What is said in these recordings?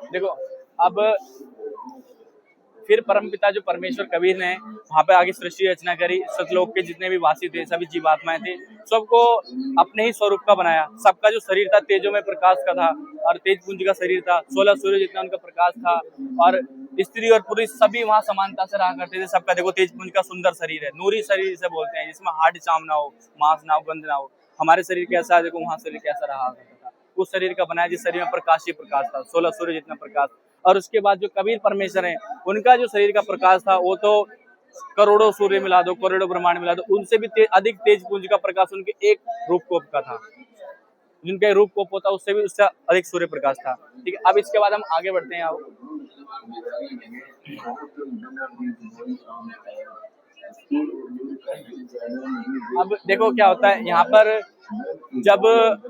देखो अब फिर परमपिता जो परमेश्वर कबीर ने वहां पे आगे सृष्टि रचना करी, सतलोक के जितने भी वासी थे, सभी जीवात्माएं थे, सबको अपने ही स्वरूप का बनाया। सबका जो शरीर था तेजो में प्रकाश का था और तेज पुंज का शरीर था, 16 सूर्य जितना उनका प्रकाश था। और स्त्री और पुरुष सभी वहां समानता से रहा करते थे। सबका देखो तेज पुंज का सुंदर शरीर है, नूरी शरीर से बोलते हैं, जिसमें हाड चाम ना हो, मांस ना हो, गंध ना हो। हमारे शरीर कैसा है, देखो वहां शरीर कैसा रहा करता था, उस शरीर का बनाया जिस शरीर में प्रकाश ही प्रकाश था, 16 सूर्य जितना प्रकाश। और उसके बाद जो कबीर परमेश्वर है, उनका जो शरीर का प्रकाश था वो तो करोड़ों सूर्य मिला दो, करोड़ों ब्रह्मांड मिला दो, उनसे भी अधिक तेज पुंज का प्रकाश उनके एक रूप कोप का था। जिनका रूप कोप होता उससे भी उससे अधिक सूर्य प्रकाश था। ठीक है, अब इसके बाद हम आगे बढ़ते हैं। अब देखो क्या होता है यहाँ पर, जब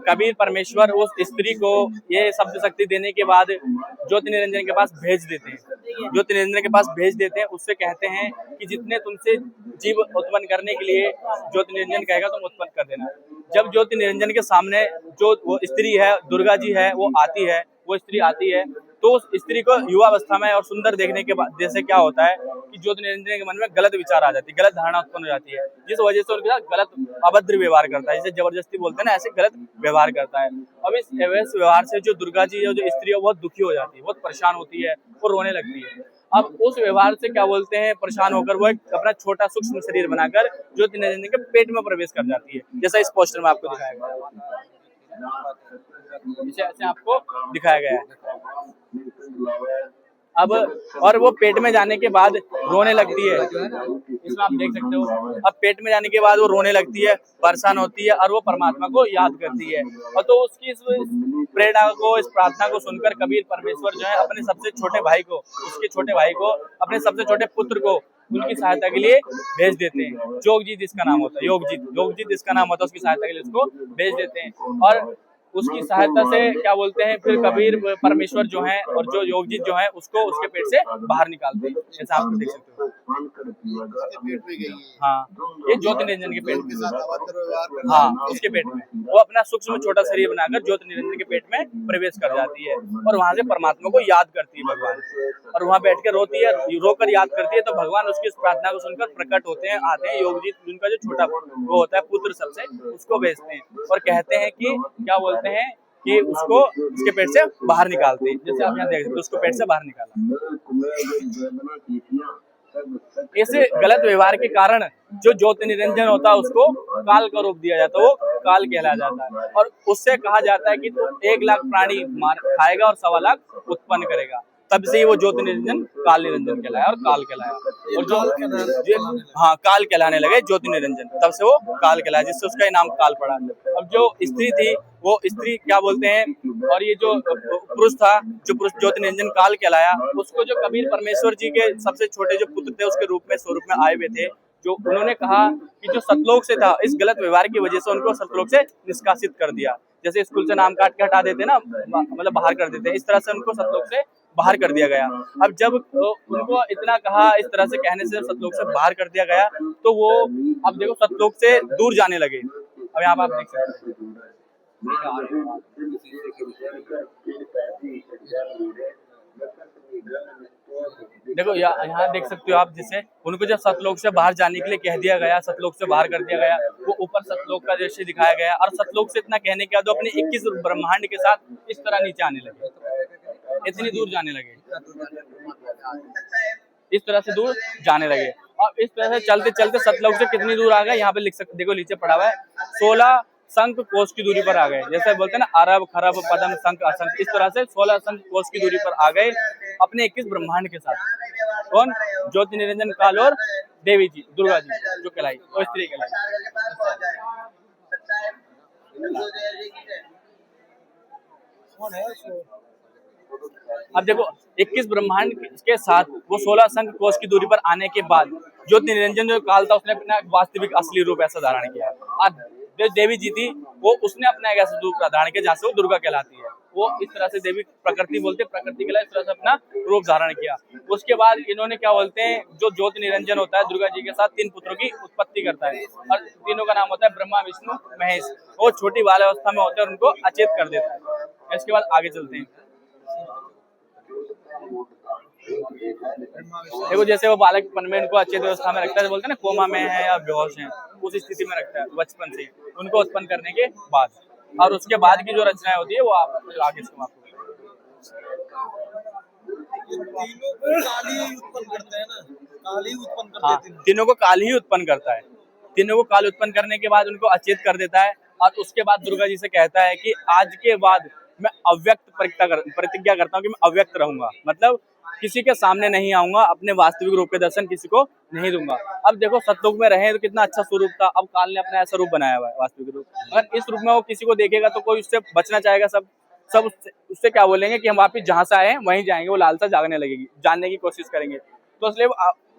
कबीर परमेश्वर उस स्त्री को ये शब्द शक्ति देने के बाद ज्योति निरंजन के पास भेज देते हैं, ज्योति निरंजन के पास भेज देते हैं, उससे कहते हैं कि जितने तुमसे जीव उत्पन्न करने के लिए ज्योति निरंजन कहेगा तुम उत्पन्न कर देना। जब ज्योति निरंजन के सामने जो वो स्त्री है, दुर्गा जी है, वो आती है, वो स्त्री आती है, तो उस स्त्री को युवावस्था में और सुंदर देखने के बाद जैसे क्या होता है कि ज्योति निरंजन के मन में गलत विचार आ जाती है, गलत धारणा उत्पन्न हो जाती है, जिस वजह से उनके साथ गलत अभद्र व्यवहार करता है, जैसे जबरदस्ती बोलते हैं ना, ऐसे गलत व्यवहार करता है। अब इस अवैध व्यवहार से जो दुर्गा जी है, जो स्त्री है, बहुत दुखी हो जाती है, बहुत परेशान होती है, वो रोने लगती है। अब उस व्यवहार से क्या बोलते हैं, परेशान होकर वो एक अपना छोटा सूक्ष्म शरीर बनाकर ज्योति निरंजन के पेट में प्रवेश कर जाती है, जैसा इस पोस्टर में आपको दिखाया गया है, ऐसे आपको दिखाया गया है। अब और वो पेट में जाने के बाद रोने लगती है, इसमें आप देख सकते हो। अब पेट में जाने के बाद वो रोने लगती है, परेशान होती है और वो परमात्मा को याद करती है। और तो उसकी इस प्रेरणा को, इस प्रार्थना को सुनकर कबीर परमेश्वर जो है अपने सबसे छोटे भाई को, उसके छोटे भाई को, अपने सबसे छोटे पुत्र को उनकी सहायता के लिए भेज देते हैं। जोगजीत इसका नाम होता है, योगजीत इसका नाम होता है, उसकी सहायता के लिए उसको भेज देते हैं। और उसकी सहायता से क्या बोलते हैं, फिर कबीर परमेश्वर जो है और जो योगजीत जो है उसको उसके पेट से बाहर निकालते हैं, जैसा आप देख सकते हो। हाँ, ये ज्योति निरंजन के पेट में, हाँ उसके पेट में वो अपना सूक्ष्म छोटा शरीर बनाकर ज्योति निरंजन के पेट में प्रवेश कर जाती है और वहां से परमात्मा को याद करती है भगवान, और वहां बैठ कर रोती है, रोकर याद करती है। तो भगवान उसकी इस प्रार्थना को सुनकर प्रकट होते हैं, आते हैं। योगजीत जिनका जो छोटा वो होता है पुत्र सबसे, उसको भेजते हैं और कहते हैं कि क्या बोलते हैं कि उसको उसके पेट से बाहर निकालते हैं, जैसे आप यहाँ देख सकते हो, उसको पेट से बाहर निकाला। ऐसे गलत व्यवहार के कारण जो ज्योति निरंजन होता है उसको काल का रूप दिया जाता है, वो काल कहला जाता है। और उससे कहा जाता है कि तू 1 लाख प्राणी मार खाएगा और 1.25 लाख उत्पन्न करेगा, तब से ही वो ज्योति निरंजन काल निरंजन कहलाया और काल कहलाया। और जो हाँ काल कहलाने लगे ज्योति निरंजन, तब से वो काल कहलाया, जिससे उसका ही नाम काल पड़ा। अब जो स्त्री थी वो स्त्री क्या बोलते हैं, और ये जो पुरुष था, जो पुरुष ज्योति निरंजन काल कहलाया, उसको जो कबीर परमेश्वर जी के सबसे छोटे जो पुत्र थे उसके रूप में स्वरूप में आए हुए थे, जो उन्होंने कहा कि जो सतलोक से था, इस गलत व्यवहार की वजह से उनको सतलोक से निष्कासित कर दिया। जैसे स्कूल से नाम काट के हटा देते ना, मतलब बाहर कर देते, इस तरह से उनको सतलोक से बाहर कर दिया गया। अब जब उनको इतना कहा, इस तरह से कहने से सतलोक से बाहर कर दिया गया, तो वो अब देखो सतलोक से दूर जाने लगे। अब यहाँ आप देख सकते हैं, देखो यहाँ देख सकते हो आप, जिसे उनको जब सतलोक से बाहर जाने के लिए कह दिया गया, सतलोक से बाहर कर दिया गया, वो ऊपर सतलोक का दृश्य दिखाया गया और सतलोक से इतना कहने के बाद वो अपने 21 ब्रह्मांड के साथ इस तरह नीचे आने लगे, इतनी दूर जाने लगे, इस तरह से दूर जाने लगे। और इस तरह से चलते चलते सतलोक से कितनी दूर आ गए, यहाँ पे लिख सकते, देखो नीचे पड़ा हुआ है, 16 शंख कोश की दूरी पर आ गए। जैसे बोलते हैं ना, अरब खरब पदम शंख असंख, इस तरह से 16 शंख कोश की दूरी पर आ गए अपने 21 ब्रह्मांड के साथ। कौन? ज्योति निरंजन काल और देवी जी, दुर्गा जी जो कहलाई, वो स्त्री कहलाई। अब देखो 21 ब्रह्मांड के साथ वो 16 शंख कोश की दूरी पर आने के बाद ज्योति निरंजन जो काल था उसने अपना वास्तविक असली रूप ऐसा धारण किया। अब जो देवी जी थी वो उसने अपना एक ऐसा रूप धारण किया जहाँ से वो दुर्गा कहलाती है। वो इस तरह से देवी प्रकृति बोलते, प्रकृति के लिए इस तरह से अपना रूप धारण किया। उसके बाद इन्होंने क्या बोलते हैं, जो ज्योति निरंजन होता है दुर्गा जी के साथ 3 पुत्रों की उत्पत्ति करता है और तीनों का नाम होता है ब्रह्मा विष्णु महेश। वो छोटी बाल अवस्था में होते हैं और उनको अचेत कर देता है। इसके बाद आगे चलते हैं। देखो जैसे वो बालकपन में उनको अच्छी व्यवस्था में रखता है, बोलते हैं ना कोमा में है या बेहोश है, उस स्थिति में रखता है बचपन से उनको उत्पन्न करने के बाद, और उसके बाद की जो रचनाएं होती है वो आप आगे से आपको तीनों को काली ही उत्पन्न करते हैं ना, काली उत्पन्न करते हाँ, हैं तीनों को काल ही उत्पन्न करता है। तीनों को काल उत्पन्न करने के बाद उनको अचेत कर देता है, और उसके बाद दुर्गा जी से कहता है कि आज के बाद मैं अव्यक्त प्रतिज्ञा करता हूँ कि मैं अव्यक्त रहूंगा, मतलब किसी के सामने नहीं आऊंगा, अपने वास्तविक रूप के दर्शन किसी को नहीं दूंगा। अब देखो सतयुग में रहे तो कितना अच्छा स्वरूप था, अब काल ने अपना ऐसा रूप बनाया हुआ है वास्तविक रूप, अगर इस रूप में वो किसी को देखेगा तो कोई उससे बचना चाहेगा, सब सब उससे क्या बोलेंगे कि हम वापिस जहाँ से आए हैं वहीं जाएंगे, वो लालसा जागने लगेगी, जानने की कोशिश करेंगे। तो इसलिए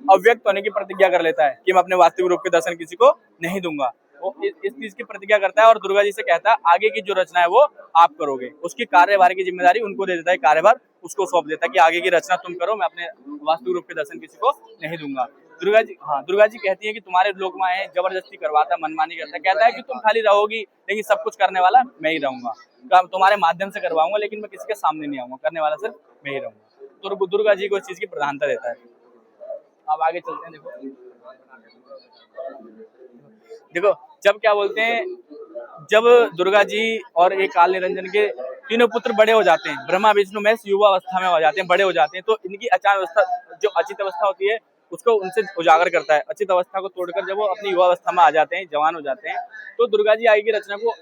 अव्यक्त होने की प्रतिज्ञा कर लेता है कि मैं अपने वास्तविक रूप के दर्शन किसी को नहीं दूंगा। वो इस चीज की प्रतिज्ञा करता है और दुर्गा जी से कहता है आगे की जो रचना है वो आप करोगे, उसकी कार्यभार की जिम्मेदारी उनको दे देता है, कार्यभार उसको सौंप देता है कि आगे की रचना तुम करो, मैं अपने वास्तविक रूप के दर्शन किसी को नहीं दूंगा। दुर्गा जी कहती है कि तुम्हारे लोक माया जबरदस्ती करवाता, मनमानी करता है, कहता है कि तुम खाली रहोगी लेकिन सब कुछ करने वाला मैं ही रहूंगा, तुम्हारे माध्यम से करवाऊंगा लेकिन मैं किसी के सामने नहीं आऊंगा, करने वाला सिर्फ मैं ही रहूंगा। तो दुर्गा जी को इस चीज की प्रधानता देता है। अब आगे चलते हैं। देखो जब क्या बोलते हैं, जब दुर्गा जी और एक काल निरंजन के तीनों पुत्र बड़े हो जाते हैं, ब्रह्मा विष्णु महेश युवा अवस्था में हो जाते हैं, बड़े हो जाते हैं, तो इनकी अचानक अवस्था जो अचित अवस्था होती है उसको उनसे उजागर करता है। अचित अवस्था को तोड़कर जब वो अपनी युवा अवस्था में आ जाते हैं, जवान हो जाते हैं, तो दुर्गा जी आगे की रचना को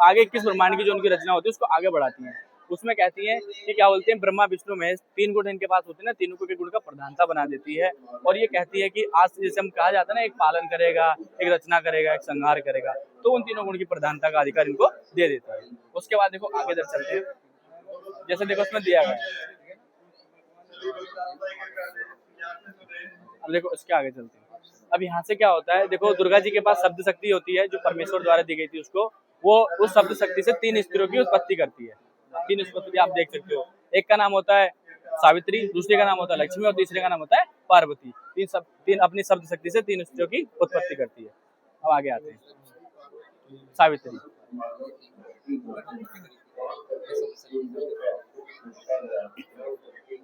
आगे 21 ब्रह्मांड की जो उनकी रचना होती है उसको आगे बढ़ाती है। उसमें कहती है कि क्या बोलते हैं, ब्रह्मा विष्णु महेश तीन गुण इनके पास होते हैं ना, तीनों को के गुण का प्रधानता बना देती है। और ये कहती है कि आज से जैसे हम कहा जाता है ना, एक पालन करेगा, एक रचना करेगा, एक संहार करेगा, तो उन तीनों गुण की प्रधानता का अधिकार इनको दे देता है। उसके बाद देखो आगे इधर चलते हैं, जैसे देखो उसमें दिया गया है, अब देखो इसके आगे चलते हैं। अब यहाँ से क्या होता है, देखो दुर्गा जी के पास शब्द शक्ति होती है जो परमेश्वर द्वारा दी गई थी उसको, वो उस शब्द शक्ति से 3 स्त्रियों की उत्पत्ति करती है। 3 उत्पत्ति आप देख सकते हो, एक का नाम होता है सावित्री, दूसरे का नाम होता है लक्ष्मी और तीसरे का नाम होता है पार्वती। तीन अपनी शब्द शक्ति से 3 स्त्रियों की उत्पत्ति करती है। अब आगे आते हैं, सावित्री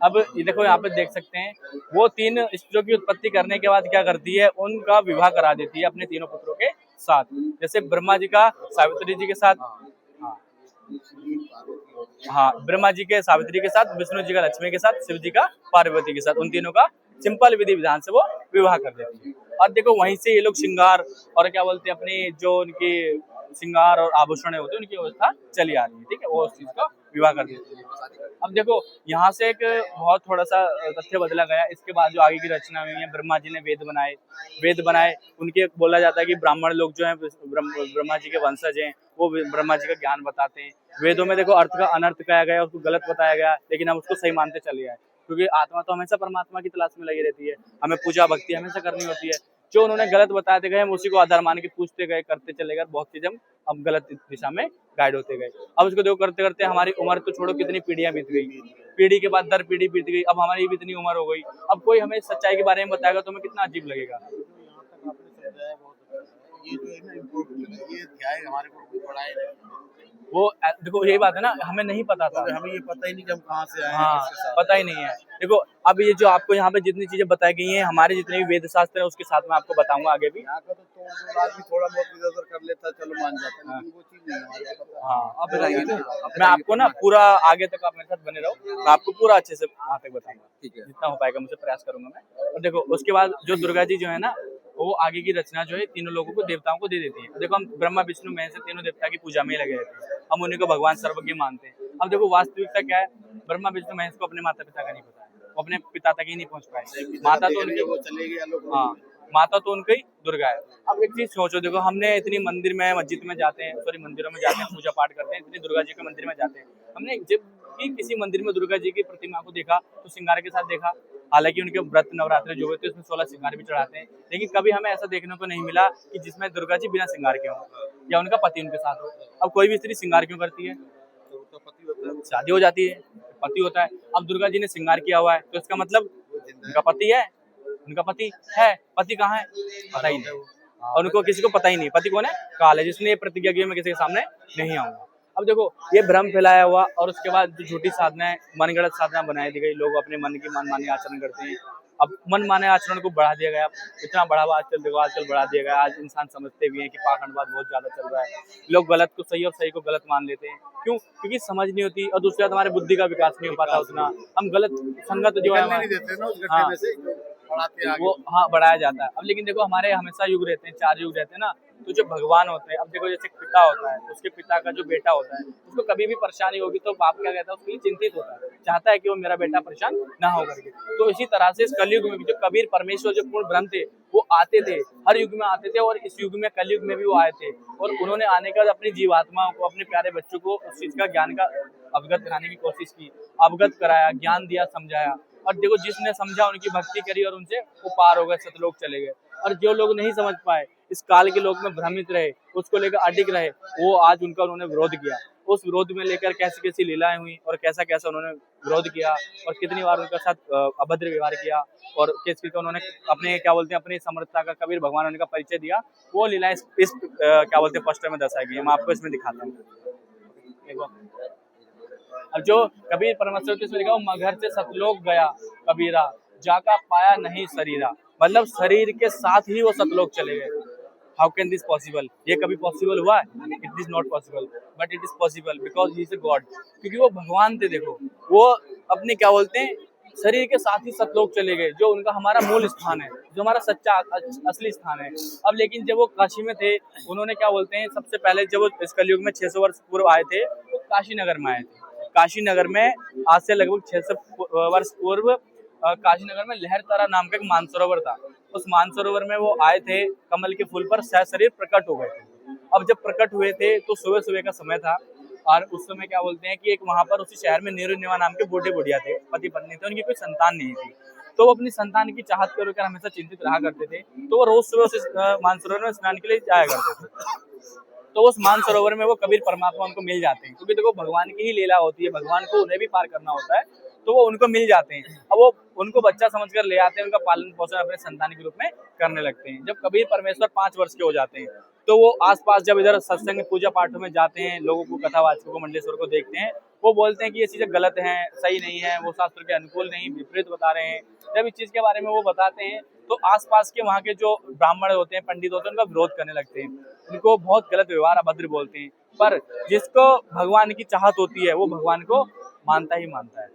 अब ये देखो यहाँ पे देख सकते हैं, वो 3 स्त्रियों की उत्पत्ति करने के बाद क्या करती है, उनका विवाह करा देती है अपने तीनों पुत्रों के साथ। जैसे ब्रह्मा जी का सावित्री जी के साथ, हाँ ब्रह्मा जी के सावित्री के साथ, विष्णु जी का लक्ष्मी के साथ, शिव जी का पार्वती के साथ, उन तीनों का सिंपल विधि विधान से वो विवाह कर देती है। और देखो वहीं से ये लोग श्रृंगार और क्या बोलते हैं, अपनी जो उनकी श्रृंगार और आभूषण होते हैं उनकी व्यवस्था चली आ रही है, ठीक है, वो उस चीज का विवाह कर देती है। अब देखो यहाँ से एक बहुत थोड़ा सा तथ्य बदला गया, इसके बाद जो आगे की रचना हुई है, ब्रह्मा जी ने वेद बनाए, उनके बोला जाता है कि ब्राह्मण लोग जो है ब्रह्मा जी के वंशज हैं, वो ब्रह्मा जी का ज्ञान बताते हैं। वेदों में देखो अर्थ का अनर्थ कहा गया, उसको गलत बताया गया, लेकिन हम उसको सही मानते चले आए, क्योंकि आत्मा तो हमेशा परमात्मा की तलाश में लगी रहती है, हमें पूजा भक्ति हमेशा करनी होती है। जो उन्होंने गलत बताते गए हम उसी को आधार मान के पूछते गए, करते चले गए, बहुत चीज हम गलत दिशा में गाइड होते गए। अब उसको देखो करते करते हमारी उम्र तो छोड़ो, कितनी पीढ़ियां बीत गई, पीढ़ी के बाद दर पीढ़ी बीत गई, अब हमारी भी इतनी उम्र हो गई, अब कोई हमें सच्चाई के बारे में बताएगा तो हमें कितना अजीब लगेगा। ये जो है ना इम्पोर्टेंट है, ये क्या है हमारे को पढ़ाए नहीं। वो देखो यही बात है ना, हमें नहीं पता था, हमें ये पता ही नहीं कि हम कहाँ से आए हैं, हाँ पता ही नहीं है। देखो अब ये जो आपको यहाँ पे जितनी चीजें बताई गई हैं, हमारे जितने भी वेद शास्त्र है उसके साथ में आपको बताऊंगा आगे भी। यहाँ का तो आदमी थोड़ा बहुत इधर उधर कर लेता चलो मान जाता है, लेकिन वो चीज नहीं हमारे को पता। हाँ अब बताइए ना, मैं आपको ना पूरा आगे तक आप मेरे साथ बने रहो, मैं आपको पूरा अच्छे से वहाँ तक बताऊंगा, ठीक है, जितना हो पाएगा मुझसे प्रयास करूंगा मैं। और देखो उसके बाद जो दुर्गा जी जो है ना, वो आगे की रचना जो है तीनों लोगों को, देवताओं को दे देती है। देखो हम ब्रह्मा विष्णु महेश से तीनों देवता की पूजा में ही लगे रहते हैं, हम उन्हीं को भगवान सर्वज्ञ मानते हैं। अब देखो वास्तविकता क्या है, ब्रह्मा विष्णु महेश को अपने माता पिता का नहीं पता है, वो अपने पिता तक ही नहीं पहुंच पाए, माता तो उनके वो चले गए, हाँ माता तो उनकी दुर्गा है। अब एक चीज सोचो, देखो हमने इतनी मंदिर में मस्जिद में जाते हैं, सॉरी मंदिरों में जाते हैं, पूजा पाठ करते हैं, इतनी दुर्गा जी के मंदिर में जाते हैं, हमने जब भी किसी मंदिर में दुर्गा जी की प्रतिमा को देखा तो श्रृंगार के साथ देखा, हालांकि उनके व्रत नवरात्रि जो होते हैं उसमें 16 श्रृंगार भी चढ़ाते हैं, लेकिन कभी हमें ऐसा देखने को नहीं मिला कि जिसमें दुर्गा जी बिना श्रृंगार के हो या उनका पति उनके साथ हो। अब कोई भी स्त्री श्रृंगार क्यों करती है, शादी हो जाती है, पति होता है। अब दुर्गा जी ने श्रृंगार किया हुआ है तो इसका मतलब उनका पति है, उनका पति है, पति कहाँ है पता ही नहीं, और उनको किसी को पता ही नहीं पति कौन है, काल है, जिसने ये प्रतिज्ञा की मैं किसी के सामने नहीं आऊंगा। अब देखो ये भ्रम फैलाया हुआ और उसके बाद जो झूठी साधनाएं मनगढ़ंत साधना बनाई दी गई, लोग अपने मन की मनमानी आचरण करते हैं। अब मन माने आचरण को बढ़ा दिया गया, इतना बढ़ावा आजकल देखो, आजकल बढ़ा दिया गया। आज इंसान समझते भी हैं कि पाखंडवाद बहुत ज्यादा चल रहा है, लोग गलत को सही और सही को गलत मान लेते हैं। क्यों? क्योंकि समझ नहीं होती और दूसरी बात हमारे बुद्धि का विकास नहीं हो पाता उतना, हम गलत संगत जो है निकलने नहीं देते ना उस गड्ढे हाँ में से, जो बढ़ाते हैं आगे। वो हाँ बढ़ाया जाता है। अब लेकिन देखो हमारे हमेशा युग रहते हैं, 4 युग रहते हैं ना, तो जो भगवान होते हैं, अब देखो जैसे पिता होता है, उसके पिता का जो बेटा होता है, उसको कभी भी परेशानी होगी तो बाप क्या कहता है, उसके लिए चिंतित होता है, चाहता है कि वो मेरा बेटा परेशान ना हो करके। तो इसी तरह से इस कलयुग में भी जो कबीर परमेश्वर जो पूर्ण ब्रह्म थे, वो आते थे, हर युग में आते थे और इस युग में कलयुग में भी वो आए थे। और उन्होंने आने के बाद अपनी जीवात्माओं को, अपने प्यारे बच्चों को उस चीज का ज्ञान का अवगत कराने की कोशिश की, अवगत कराया, ज्ञान दिया, समझाया। और देखो जिसने समझा उनकी भक्ति करी और उनसे वो पार हो गए, सतलोक चले गए। और जो लोग नहीं समझ पाए, इस काल के लोग में भ्रमित रहे, उसको लेकर अडिग रहे, वो आज उनका उन्होंने विरोध किया। उस विरोध में लेकर कैसी कैसी लीलाएं हुई और कैसा कैसा उन्होंने विरोध किया और कितनी बार उनके साथ अभद्र व्यवहार किया और किस किस को उन्होंने अपने क्या बोलते हैं अपनी समर्थता का कबीर भगवान उनका परिचय दिया, वो लीलाएं इस क्या बोलते हैं पोस्टर में दर्शाई गई है। मैं आपको इसमें दिखाता हूँ, देखो। अब जो कबीर परमेश्वर के लिखा, मगर से सतलोक गया कबीरा, जाका पाया नहीं शरीरा, मतलब शरीर के साथ ही वो सतलोक चले गए। How can this possible? ये कभी पॉसिबल हुआ है? It is not possible, but it is possible because he is a God. क्योंकि वो भगवान थे। देखो वो अपने क्या बोलते हैं शरीर के साथ ही सतलोक चले गए, जो उनका हमारा मूल स्थान है, जो हमारा सच्चा असली स्थान है। अब लेकिन जब वो काशी में थे, उन्होंने क्या बोलते हैं सबसे पहले जब वो इस कलयुग में 600 वर्ष पूर्व आए थे, वो काशी नगर में आए थे। काशी नगर में आज से लगभग 600 वर्ष पूर्व काशी नगर में लहरतारा नाम का एक मानसरोवर था। उस मानसरोवर में वो आए थे, कमल के फूल पर सहशरीर प्रकट हो गए थे। अब जब प्रकट हुए थे तो सुबह सुबह का समय था और उस समय क्या बोलते हैं कि एक वहां पर उसी शहर में नीरू निवा नाम के बूढ़े बुढ़िया थे, पति पत्नी थे, उनकी कोई संतान नहीं थी। तो वो अपनी संतान की चाहत को लेकर हमेशा चिंतित रहा करते थे। तो वो रोज सुबह उस मानसरोवर में स्नान के लिए जाया करते थे। तो उस मानसरोवर में वो कबीर परमात्मा उनको मिल जाते हैं, क्योंकि देखो भगवान की ही लीला होती है, भगवान को उन्हें भी पार करना होता है, तो वो उनको मिल जाते हैं। अब वो उनको बच्चा समझकर ले आते हैं, उनका पालन पोषण अपने संतान के रूप में करने लगते हैं। जब कबीर परमेश्वर 5 वर्ष के हो जाते हैं, तो वो आसपास जब इधर सत्संग पूजा पाठों में जाते हैं, लोगों को कथावाचकों को मंडलेश्वर को देखते हैं, वो बोलते हैं कि ये चीजें गलत हैं, सही नहीं है, वो शास्त्र के अनुकूल नहीं, विपरीत बता रहे हैं। जब इस चीज के बारे में वो बताते हैं तो आसपास के वहाँ के जो ब्राह्मण होते हैं, पंडित होते हैं, उनका विरोध करने लगते हैं, उनको बहुत गलत व्यवहार अभद्र बोलते हैं। पर जिसको भगवान की चाहत होती है वो भगवान को मानता ही मानता है।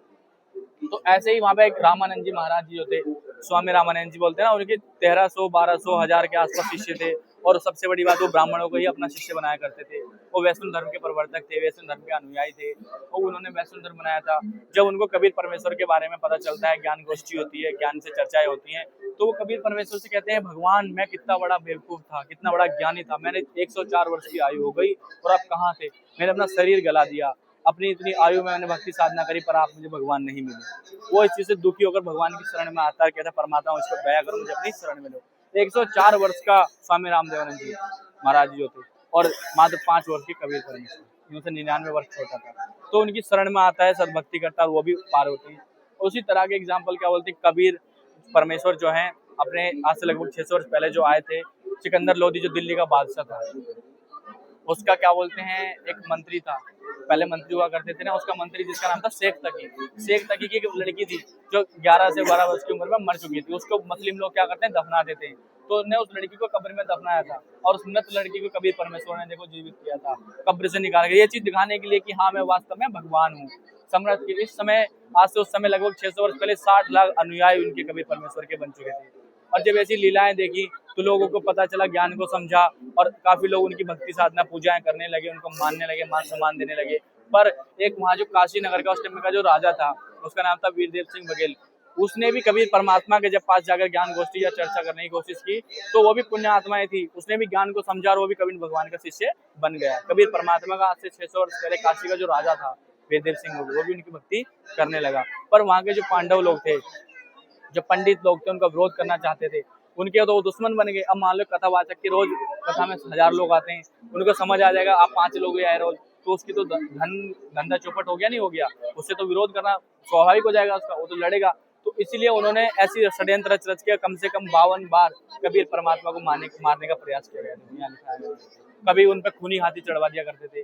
तो ऐसे ही वहाँ पे एक रामानंद जी महाराज जी जो थे, स्वामी रामानंद जी बोलते हैं ना, उनके 1300, 1200, 1000 के आसपास शिष्य थे। और सबसे बड़ी बात वो ब्राह्मणों को ही अपना शिष्य बनाया करते थे। वो वैष्णव धर्म के प्रवर्तक थे, वैष्णव धर्म के अनुयायी थे, और उन्होंने वैष्णव धर्म बनाया था। जब उनको कबीर परमेश्वर के बारे में पता चलता है, ज्ञान गोष्ठी होती है, ज्ञान से चर्चाएं होती हैं, तो वो कबीर परमेश्वर से कहते हैं, भगवान मैं कितना बड़ा बेवकूफ था, कितना बड़ा ज्ञानी था, मैंने 104 वर्ष की आयु हो गई और आप कहाँ थे, मैंने अपना शरीर गला दिया, अपनी इतनी आयु में मैंने भक्ति साधना करी, पर आप मुझे भगवान नहीं मिले। वो इस चीज से दुखी होकर भगवान की शरण में आता है, कहता है परमात्मा मुझ पर दया करो, मुझे अपनी शरण में लो। 104 वर्ष का स्वामी रामदेवानंद जी महाराज जी जो थे, और मात्र 5 वर्ष के कबीर परमेश्वर, उनसे 99 वर्ष छोटा था। तो उनकी शरण में आता है, सदभक्ति करता है, वो भी पार होती है। उसी तरह के एग्जाम्पल क्या बोलते हैं, कबीर परमेश्वर जो है अपने आज से लगभग 600 वर्ष पहले जो आए थे, सिकंदर लोधी जो दिल्ली का बादशाह था, उसका क्या बोलते हैं एक मंत्री था, पहले मंत्री हुआ करते थे ना, उसका मंत्री जिसका नाम था शेख तकी। शेख तकी की एक लड़की थी जो 11 से 12 वर्ष की उम्र में मर चुकी थी। उसको मुस्लिम लोग क्या करते हैं, दफना देते हैं। तो उन्होंने उस लड़की को कब्र में दफनाया था और उस मृत लड़की को कबीर परमेश्वर ने देखो जीवित किया था, कब्र से निकाल के, ये चीज दिखाने के लिए कि हाँ मैं वास्तव में भगवान हूँ। सम्राट के इस समय, आज से उस समय लगभग 600 वर्ष पहले 60 लाख अनुयायी उनके कबीर परमेश्वर के बन चुके थे। और जब ऐसी लीलाएं देखी तो लोगों को पता चला, ज्ञान को समझा, और काफी लोग उनकी भक्ति साधना पूजाएं करने लगे, उनको मानने लगे, मान सम्मान देने लगे। पर एक वहाँ जो काशी नगर का उस टाइम का जो राजा था, उसका नाम था वीरदेव सिंह बघेल, उसने भी कबीर परमात्मा के जब पास जाकर ज्ञान गोष्ठी या चर्चा करने की कोशिश की, तो वो भी पुण्य आत्माएं थी, उसने भी ज्ञान को समझा और वो भी कबीर भगवान का शिष्य बन गया। कबीर परमात्मा का आज से 600 वर्ष पहले काशी का जो राजा था वीरदेव सिंह, वो भी उनकी भक्ति करने लगा। पर वहाँ के जो पांडव लोग थे, जो पंडित लोग थे, उनका विरोध करना चाहते थे, उनके तो वो दुश्मन बन गए। अब मान लो कथावाचक की रोज कथा में 1000 लोग आते हैं, उनको समझ आ जाएगा आप 5 लोग ही आए रोज, तो उसकी तो धंधा चौपट हो गया, नहीं हो गया, उससे तो विरोध करना स्वाभाविक हो जाएगा उसका, वो तो लड़ेगा। तो इसीलिए उन्होंने ऐसी षड्यंत्र रच के कम से कम 52 बार कबीर परमात्मा को मारने का प्रयास किया गया। कभी उन पर खूनी हाथी चढ़वा दिया करते थे।